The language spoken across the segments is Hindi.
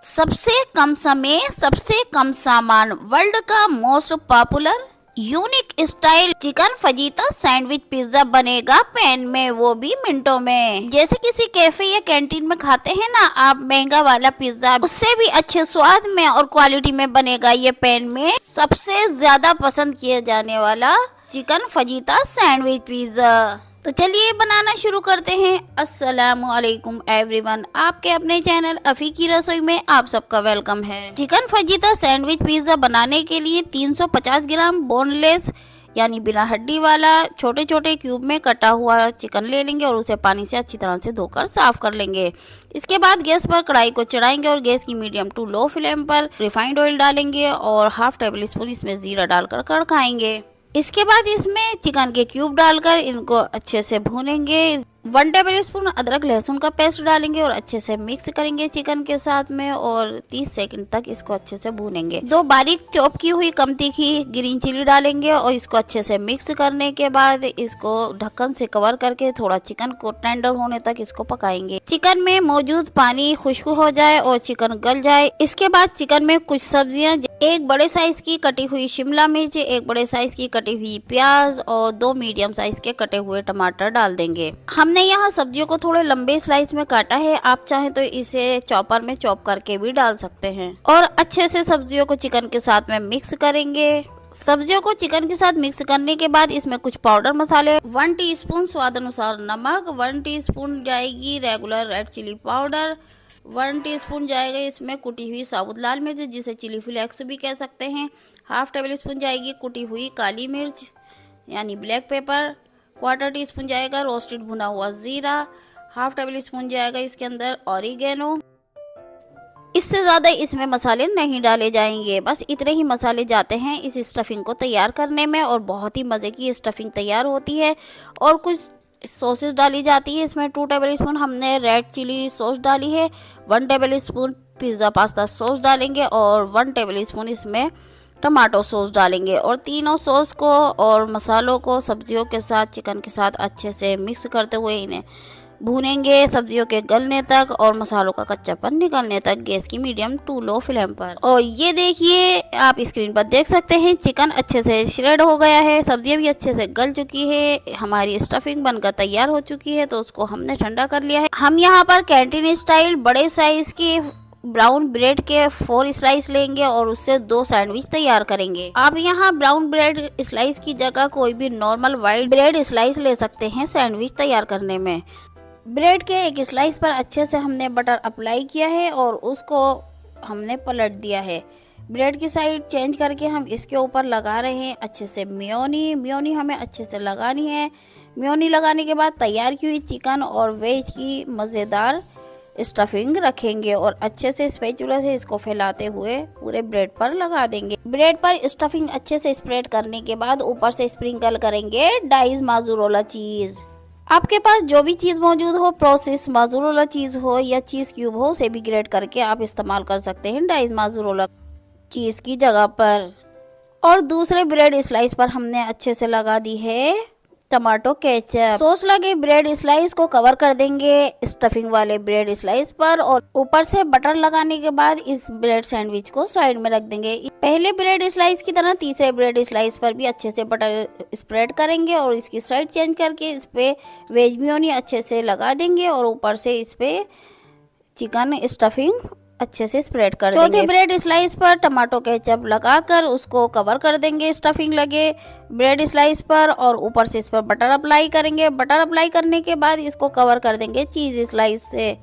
सबसे कम समय सबसे कम सामान, वर्ल्ड का most popular unique style chicken fajita sandwich pizza बनेगा पैन में, वो भी मिनटों में। जैसे किसी कैफे या कैंटीन में खाते हैं ना आप महंगा वाला पिज्जा, उससे भी अच्छे स्वाद में और क्वालिटी में बनेगा ये पैन में सबसे ज्यादा पसंद किया जाने वाला चिकन फजीता सैंडविच पिज्जा। तो चलिए बनाना शुरू करते हैं। अस्सलामुअलैकुम एवरीवन, आपके अपने चैनल अफी की रसोई में आप सबका वेलकम है। चिकन फजीता सैंडविच पिज्जा बनाने के लिए 350 ग्राम बोनलेस यानी बिना हड्डी वाला छोटे छोटे क्यूब में कटा हुआ चिकन ले लेंगे और उसे पानी से अच्छी तरह से धोकर साफ कर लेंगे। इसके बाद गैस पर कढ़ाई को चढ़ाएंगे और गैस की मीडियम टू लो फ्लेम पर रिफाइंड ऑयल डालेंगे और हाफ टेबल स्पून इसमें जीरा डालकर कड़काएंगे। इसके बाद इसमें चिकन के क्यूब डालकर इनको अच्छे से भूनेंगे। 1 टेबल स्पून अदरक लहसुन का पेस्ट डालेंगे और अच्छे से मिक्स करेंगे चिकन के साथ में और 30 सेकंड तक इसको अच्छे से भूनेंगे। 2 बारीक चॉप की हुई कम तीखी ग्रीन चिली डालेंगे और इसको अच्छे से मिक्स करने के बाद इसको ढक्कन से कवर करके थोड़ा चिकन को टेंडर होने तक इसको पकाएंगे। चिकन में मौजूद पानी खुश्क हो जाए और चिकन गल जाए। इसके बाद चिकन में कुछ सब्जियां, 1 बड़े साइज की कटी हुई शिमला मिर्च, 1 बड़े साइज की कटी हुई प्याज और 2 मीडियम साइज के कटे हुए टमाटर डाल देंगे। हमने यहाँ सब्जियों को थोड़े लंबे स्लाइस में काटा है, आप चाहें तो इसे चॉपर में चॉप करके भी डाल सकते हैं। और अच्छे से सब्जियों को चिकन के साथ में मिक्स करेंगे। सब्जियों को चिकन के साथ मिक्स करने के बाद इसमें कुछ पाउडर मसाले, 1 टीस्पून स्वाद अनुसार नमक, 1 टीस्पून जाएगी regular red chilli powder, 1 teaspoon जाएगा इसमें कुटी हुई साबुत लाल मिर्च जिसे चिली फ्लेक्स भी कह सकते हैं, हाफ टेबल स्पून जाएगी कुटी हुई काली मिर्च यानी ब्लैक पेपर, 1/4 टीस्पून जाएगा रोस्टेड भुना हुआ जीरा, हाफ टेबल स्पून जाएगा इसके अंदर ऑरिगेनो। इससे ज़्यादा इसमें मसाले नहीं डाले जाएंगे, बस इतने ही मसाले जाते हैं इस स्टफिंग को तैयार करने में और बहुत ही मज़े की स्टफिंग तैयार होती है। और कुछ सॉसेस डाली जाती है इसमें। 2 टेबल स्पून हमने रेड चिली सॉस डाली है, 1 table spoon pizza pasta sauce डालेंगे और 1 टेबल स्पून इसमें टमाटो सॉस डालेंगे और तीनों सॉस को और मसालों को सब्जियों के साथ चिकन के साथ अच्छे से मिक्स करते हुए इन्हें भूनेंगे सब्जियों के गलने तक और मसालों का कच्चापन निकलने तक गैस की मीडियम टू लो फ्लेम पर। और ये देखिए आप स्क्रीन पर देख सकते हैं चिकन अच्छे से श्रेड हो गया है, सब्जियां भी अच्छे से गल चुकी है, हमारी स्टफिंग बनकर तैयार हो चुकी है। तो उसको हमने ठंडा कर लिया है। हम यहाँ पर कैंटीन स्टाइल बड़े साइज के ब्राउन ब्रेड के 4 स्लाइस लेंगे और उससे 2 सैंडविच तैयार करेंगे। आप यहाँ ब्राउन ब्रेड स्लाइस की जगह कोई भी नॉर्मल वाइट ब्रेड स्लाइस ले सकते हैं सैंडविच तैयार करने में। ब्रेड के एक स्लाइस पर अच्छे से हमने बटर अप्लाई किया है और उसको हमने पलट दिया है। ब्रेड की साइड चेंज करके हम इसके ऊपर लगा रहे हैं अच्छे से मेयोनी हमें अच्छे से लगानी है। मेयोनी लगाने के बाद तैयार की हुई चिकन और वेज की मज़ेदार स्टफिंग रखेंगे और अच्छे से स्पैचुला से इसको फैलाते हुए पूरे ब्रेड पर लगा देंगे। ब्रेड पर स्टफिंग अच्छे से स्प्रेड करने के बाद ऊपर से स्प्रिंकल करेंगे डाइस मोज़रेला चीज़। आपके पास जो भी चीज़ मौजूद हो, प्रोसेस मोज़रेला चीज़ हो या चीज़ क्यूब हो, उसे भी ग्रेट करके आप इस्तेमाल कर सकते हैं डाइस मोज़रेला चीज़ की जगह पर। और दूसरे ब्रेड स्लाइस पर हमने अच्छे से लगा दी है टमाटो केचप। सॉस लगे ब्रेड स्लाइस को कवर कर देंगे स्टफिंग वाले ब्रेड स्लाइस पर और ऊपर से बटर लगाने के बाद इस ब्रेड सैंडविच को साइड में रख देंगे। पहले ब्रेड स्लाइस की तरह तीसरे ब्रेड स्लाइस पर भी अच्छे से बटर स्प्रेड करेंगे और इसकी साइड चेंज करके इस पे वेज मेयोनी अच्छे से लगा देंगे और ऊपर से इस पे चिकन स्टफिंग अच्छे से स्प्रेड कर देंगे। चौथे ब्रेड स्लाइस पर टमाटो केचप लगाकर उसको कवर कर देंगे स्टफिंग लगे ब्रेड स्लाइस पर और ऊपर से इस पर बटर अप्लाई करेंगे। बटर अप्लाई करने के बाद इसको कवर कर देंगे चीज़ स्लाइस से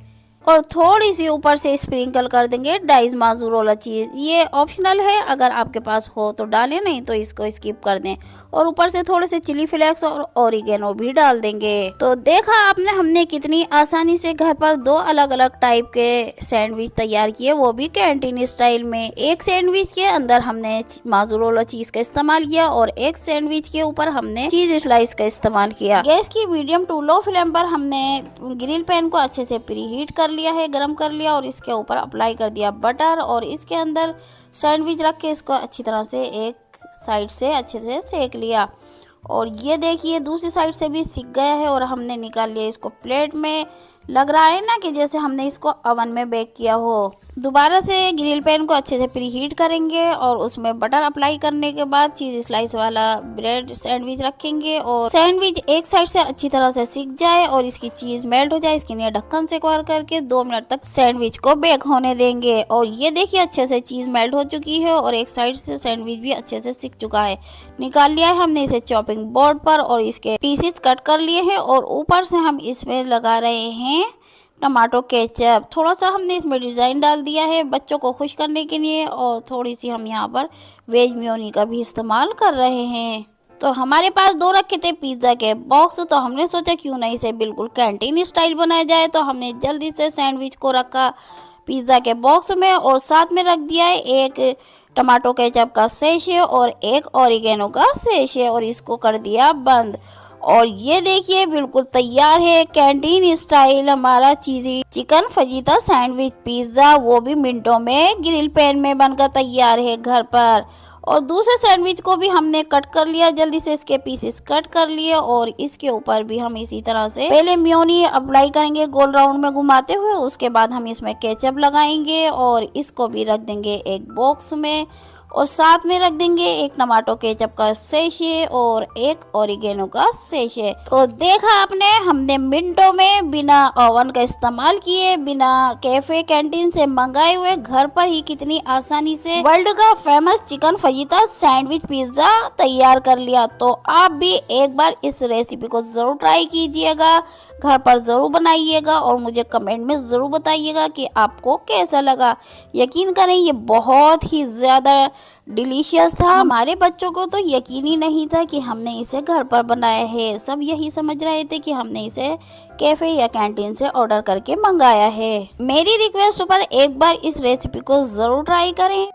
और थोड़ी सी ऊपर से स्प्रिंकल कर देंगे डाइस मोज़रेला चीज़। ये ऑप्शनल है, अगर आपके पास हो तो डालें, नहीं तो इसको स्किप कर दें। और ऊपर से थोड़े से चिली फ्लेक्स और ऑरिगेनो भी डाल देंगे। तो देखा आपने हमने कितनी आसानी से घर पर 2 अलग अलग टाइप के सैंडविच तैयार किए, वो भी कैंटीन स्टाइल में। एक सैंडविच के अंदर हमने मोज़रेला चीज़ का इस्तेमाल किया और एक सैंडविच के ऊपर हमने चीज़ स्लाइस का इस्तेमाल किया। गैस की मीडियम टू लो फ्लेम पर हमने ग्रिल पैन को अच्छे से प्री हीट कर लिया है, गरम कर लिया और इसके ऊपर अप्लाई कर दिया बटर और इसके अंदर सैंडविच रख के इसको अच्छी तरह से एक साइड से अच्छे से सेक लिया। और ये देखिए दूसरी साइड से भी सिक गया है और हमने निकाल लिया इसको प्लेट में। लग रहा है ना कि जैसे हमने इसको ओवन में बेक किया हो। दोबारा से ग्रिल पैन को अच्छे से प्रीहीट करेंगे और उसमें बटर अप्लाई करने के बाद चीज स्लाइस वाला ब्रेड सैंडविच रखेंगे और सैंडविच एक साइड से अच्छी तरह से सिक जाए और इसकी चीज मेल्ट हो जाए, इसके लिए ढक्कन से कवर करके 2 मिनट तक सैंडविच को बेक होने देंगे। और ये देखिए अच्छे से चीज मेल्ट हो चुकी है और एक साइड से सैंडविच भी अच्छे से सिक चुका है। निकाल लिया है हमने इसे चॉपिंग बोर्ड पर और इसके पीसेस कट कर लिए हैं और ऊपर से हम इसमें लगा रहे हैं टमाटो केचप। थोड़ा सा हमने इसमें डिज़ाइन डाल दिया है बच्चों को खुश करने के लिए और थोड़ी सी हम यहाँ पर वेज मेयोनी का भी इस्तेमाल कर रहे हैं। तो हमारे पास 2 रखे थे पिज़्ज़ा के बॉक्स, तो हमने सोचा क्यों ना इसे बिल्कुल कैंटीन स्टाइल बनाया जाए। तो हमने जल्दी से सैंडविच को रखा पिज़्ज़ा के बॉक्स में और साथ में रख दिया है एक टमाटो केचप का सेशे और एक ऑरिगेनो का सेशे और इसको कर दिया बंद। और ये देखिए बिल्कुल तैयार है कैंटीन स्टाइल हमारा चीजी चिकन फजीता सैंडविच पिज्जा, वो भी मिनटों में ग्रिल पैन में बनकर तैयार है घर पर। और दूसरे सैंडविच को भी हमने कट कर लिया, जल्दी से इसके पीसेस कट कर लिए और इसके ऊपर भी हम इसी तरह से पहले मेयोनी अप्लाई करेंगे गोल राउंड में घुमाते हुए, उसके बाद हम इसमें केचप लगाएंगे और इसको भी रख देंगे एक बॉक्स में और साथ में रख देंगे एक टमाटो केचप का सेशे और एक ओरिगेनो का सेशे। तो देखा आपने, हमने मिनटों में बिना ओवन का इस्तेमाल किए, बिना कैफे कैंटीन से मंगाए हुए घर पर ही कितनी आसानी से वर्ल्ड का famous chicken fajita sandwich pizza तैयार कर लिया। तो आप भी एक बार इस रेसिपी को जरूर ट्राई कीजिएगा, घर पर ज़रूर बनाइएगा और मुझे कमेंट में ज़रूर बताइएगा कि आपको कैसा लगा। यकीन करें ये बहुत ही ज़्यादा डिलीशियस था। हमारे बच्चों को तो यकीन ही नहीं था कि हमने इसे घर पर बनाया है, सब यही समझ रहे थे कि हमने इसे कैफ़े या कैंटीन से ऑर्डर करके मंगाया है। मेरी रिक्वेस्ट पर एक बार इस रेसिपी को ज़रूर ट्राई करें।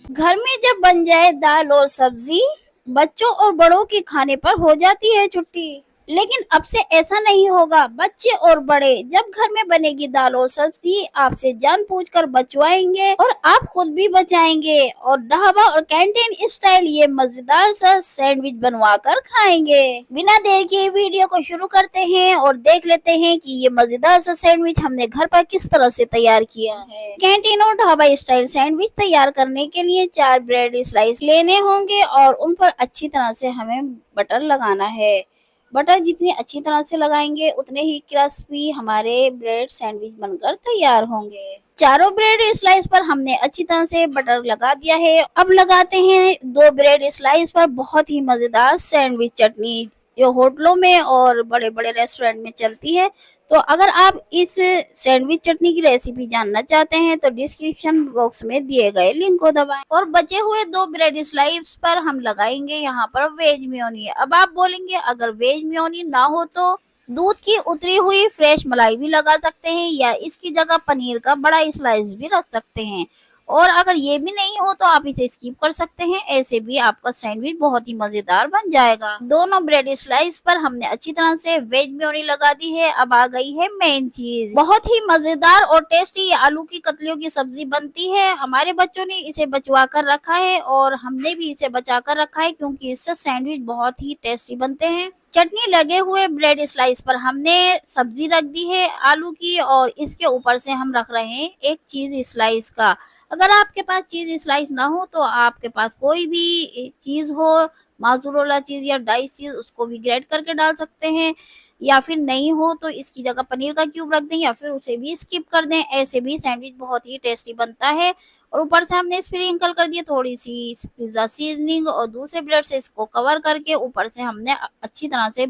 घर में जब बन जाए दाल और सब्जी, बच्चों और बड़ों के खाने पर हो जाती है छुट्टी। लेकिन अब से ऐसा नहीं होगा, बच्चे और बड़े जब घर में बनेगी दाल और सब्जी आपसे जान पूछकर बचवाएंगे और आप खुद भी बचाएंगे और ढाबा और कैंटीन स्टाइल ये मजेदार सा सैंडविच बनवा कर खाएंगे। बिना देर के वीडियो को शुरू करते हैं और देख लेते हैं कि ये मजेदार सा सैंडविच हमने घर पर किस तरह से तैयार किया है। कैंटीन और ढाबा स्टाइल सैंडविच तैयार करने के लिए 4 ब्रेड स्लाइस लेने होंगे और उन पर अच्छी तरह से हमें बटर लगाना है। बटर जितनी अच्छी तरह से लगाएंगे उतने ही क्रिस्पी हमारे ब्रेड सैंडविच बनकर तैयार होंगे। चारों ब्रेड स्लाइस पर हमने अच्छी तरह से बटर लगा दिया है। अब लगाते हैं 2 ब्रेड स्लाइस पर बहुत ही मजेदार सैंडविच चटनी, जो होटलों में और बड़े बड़े रेस्टोरेंट में चलती है। तो अगर आप इस सैंडविच चटनी की रेसिपी जानना चाहते हैं तो डिस्क्रिप्शन बॉक्स में दिए गए लिंक को दबाएं और बचे हुए 2 ब्रेड स्लाइस पर हम लगाएंगे यहाँ पर वेज मेयोनी। अब आप बोलेंगे अगर वेज मेयोनी ना हो तो दूध की उतरी हुई फ्रेश मलाई भी लगा सकते हैं या इसकी जगह पनीर का बड़ा स्लाइस भी रख सकते हैं। और अगर ये भी नहीं हो तो आप इसे स्किप कर सकते हैं, ऐसे भी आपका सैंडविच बहुत ही मजेदार बन जाएगा। दोनों ब्रेड स्लाइस पर हमने अच्छी तरह से वेज मेयोनी लगा दी है। अब आ गई है मेन चीज, बहुत ही मजेदार और टेस्टी आलू की कतलियों की सब्जी बनती है। हमारे बच्चों ने इसे बचवा कर रखा है और हमने भी इसे बचा कर रखा है क्योंकि इससे सैंडविच बहुत ही टेस्टी बनते हैं। चटनी लगे हुए ब्रेड स्लाइस पर हमने सब्जी रख दी है आलू की और इसके ऊपर से हम रख रहे हैं एक चीज स्लाइस का। अगर आपके पास चीज स्लाइस ना हो तो आपके पास कोई भी चीज हो, मोज़रेला चीज या डाइस चीज, उसको भी ग्रेट करके डाल सकते हैं। या फिर नहीं हो तो इसकी जगह पनीर का क्यूब रख दें या फिर उसे भी स्किप कर दें, ऐसे भी सैंडविच बहुत ही टेस्टी बनता है। और ऊपर से हमने स्प्रिंकल कर दिया थोड़ी सी पिज्जा सीजनिंग और दूसरे ब्रेड से इसको कवर करके ऊपर से हमने अच्छी तरह से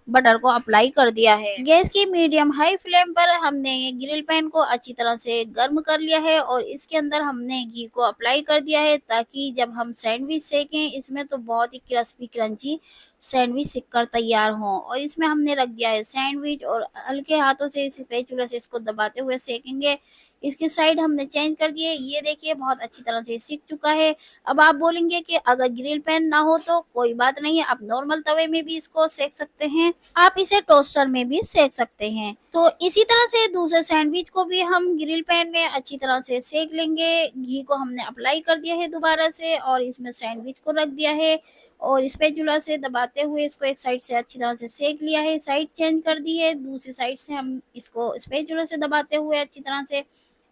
बटर को अप्लाई कर दिया है। गैस की मीडियम हाई फ्लेम पर हमने ये ग्रिल पैन को अच्छी तरह से गर्म कर लिया है और इसके अंदर हमने घी को अप्लाई कर दिया है ताकि जब हम सैंडविच सेकें इसमें तो बहुत ही क्रिस्पी क्रंची सैंडविच सिक कर तैयार हो। और इसमें हमने रख दिया है सैंडविच और हल्के हाथों से इस स्पैचुला से इसको दबाते हुए सेकेंगे। इसकी साइड हमने चेंज कर दिए, ये देखिए बहुत अच्छी तरह से सीख चुका है। अब आप बोलेंगे कि अगर ग्रिल पैन ना हो तो कोई बात नहीं है, आप नॉर्मल तवे में भी इसको सेक सकते हैं, आप इसे टोस्टर में भी सेक सकते हैं। तो इसी तरह से दूसरे सैंडविच को भी हम ग्रिल पैन में अच्छी तरह से सेक लेंगे। घी को हमने अप्लाई कर दिया है दोबारा से और इसमें सैंडविच को रख दिया है और स्पैचुला से दबाते दबाते हुए इसको एक साइड से अच्छी तरह से सेक लिया है, साइड चेंज कर दी है, दूसरी साइड से हम इसको स्पैचुला से दबाते हुए अच्छी तरह से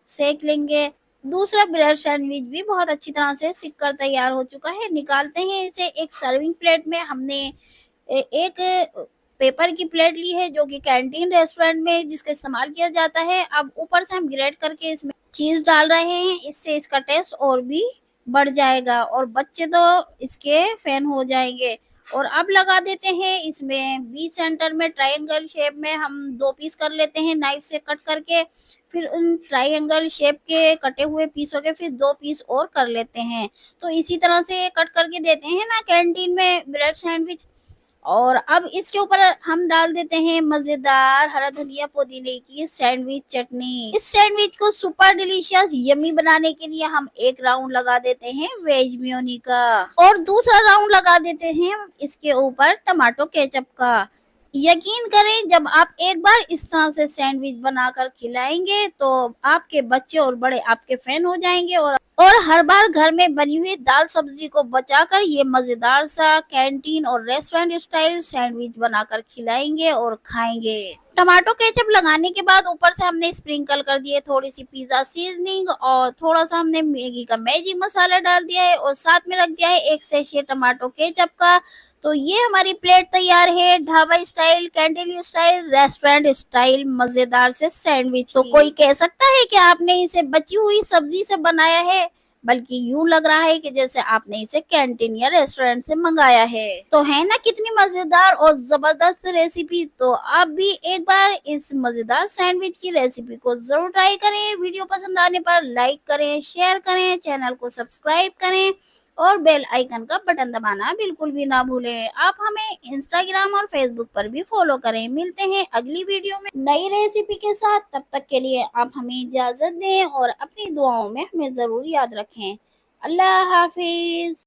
सेक लेंगे। दूसरा ब्रेड सैंडविच भी बहुत अच्छी तरह से सिक कर तैयार हो चुका है। निकालते हैं इसे एक सर्विंग प्लेट में। हमने एक पेपर की प्लेट ली है जो कि कैंटीन रेस्टोरेंट में जिसका इस्तेमाल किया जाता है। अब ऊपर से हम ग्रेट करके इसमें चीज डाल रहे हैं, इससे इसका टेस्ट और भी बढ़ जाएगा और बच्चे तो इसके फैन हो जाएंगे। और अब लगा देते हैं इसमें बीच सेंटर में ट्रायंगल शेप में हम 2 पीस कर लेते हैं नाइफ से कट करके। फिर उन ट्रायंगल शेप के कटे हुए पीसों के फिर 2 पीस और कर लेते हैं। तो इसी तरह से कट करके देते हैं ना कैंटीन में ब्रेड सैंडविच। और अब इसके ऊपर हम डाल देते हैं मजेदार हरा धनिया पुदीने की सैंडविच चटनी। इस सैंडविच को सुपर डिलीशियस यम्मी बनाने के लिए हम एक राउंड लगा देते हैं वेज मेयोनी का और दूसरा राउंड लगा देते हैं इसके ऊपर टमाटो केचप का। यकीन करें जब आप एक बार इस तरह से सैंडविच बनाकर खिलाएंगे तो आपके बच्चे और बड़े आपके फैन हो जाएंगे। और हर बार घर में बनी हुई दाल सब्जी को बचाकर ये मजेदार सा कैंटीन और रेस्टोरेंट स्टाइल सैंडविच बनाकर खिलाएंगे और खाएंगे। टमाटो केचप लगाने के बाद ऊपर से हमने स्प्रिंकल कर दिए थोड़ी सी पिज्जा सीजनिंग और थोड़ा सा हमने मैगी का मैजिक मसाला डाल दिया है और साथ में रख दिया है एक सैशे टमाटो केचप का। तो ये हमारी प्लेट तैयार है dhaba style, canteen style, restaurant style मजेदार से सैंडविच। तो कोई कह सकता है कि आपने इसे बची हुई सब्जी से बनाया है, बल्कि यूं लग रहा है कि जैसे आपने इसे कैंटीन या रेस्टोरेंट से मंगाया है। तो है ना कितनी मजेदार और जबरदस्त रेसिपी। तो आप भी एक बार इस मजेदार सैंडविच की रेसिपी को जरूर ट्राई करें। वीडियो पसंद आने पर लाइक करें, शेयर करें, चैनल को सब्सक्राइब करें और बेल आइकन का बटन दबाना बिल्कुल भी ना भूलें। आप हमें इंस्टाग्राम और फेसबुक पर भी फॉलो करें। मिलते हैं अगली वीडियो में नई रेसिपी के साथ। तब तक के लिए आप हमें इजाजत दें और अपनी दुआओं में हमें जरूर याद रखें। अल्लाह हाफिज।